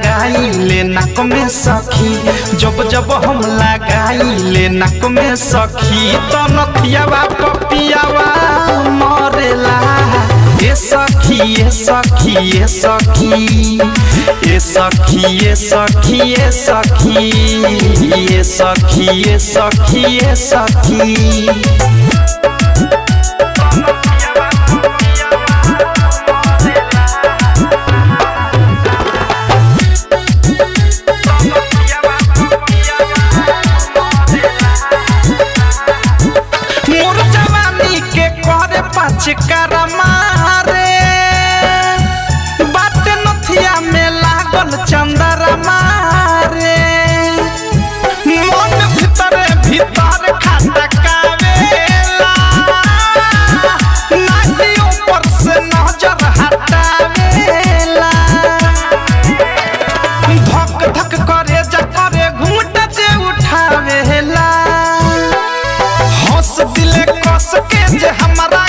लगाई ले नाक में सखी, जब जब हम लगाई ले नाक में सखी, तो नथियावा पपियावा मरेला। ए सखी ए सखी ए सखी ए सखी ए सखी ए सखी ए सखी ए सखी ए सखी। चिकारा मारे बात नथिया में लागल चंदरा मारे, मन भीतर भीतर खटकावेला, नाकी ऊपर से नजर हटावेला, धक धक करे जा करे घूंट जे उठावेला, हंस दिले कस के जे हमरा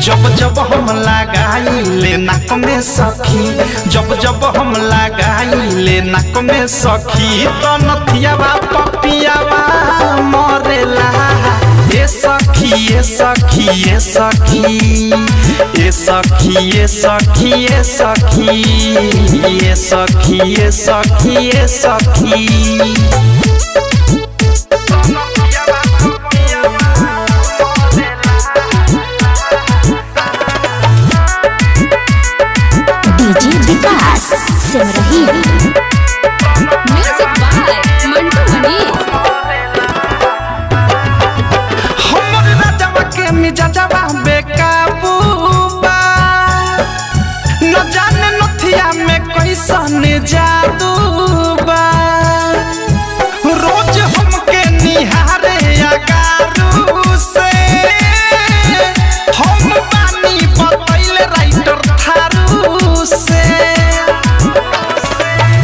जब जब हम लगाई ले नाक में सखी, जब जब हम लगाई ले नाक में सखी, तो नथियावा पपियावा मरेला। ए सखी ए सखी ए सखी ए सखी ए सखी ए सखी ए सखी ए सखी ए सखी। विकास सिमरही म्यूजिक बाय मंटू मनी। हमर राजावा के मिजाजवा बेकाबू बा, न जाने नथिया में कैसन जादू बा, रोज हमके निहारे अगारू से, हम बानी बतैले राइटर थारू से,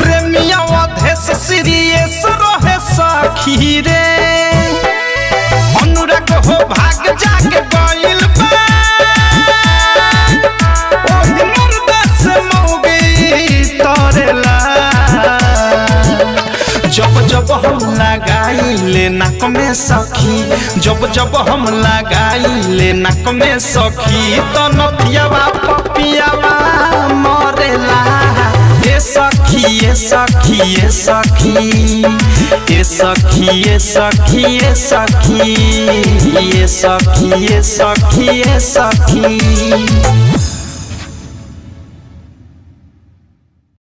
प्रेमिया अधेश सीरियस रहे सखी रे, अनुराग हो भाग जाके गइल बा, ओही मुर्दा से मौगी तरेला। जब जब हम लगाई ले नाक में सखी, जब जब हम लगाई ले नाक में सखी, तो नथियावा पपियावा मरेला। ए सखी ए सखी ए सखी ए सखी ए सखी ए सखी ए सखी ए सखी ए सखी।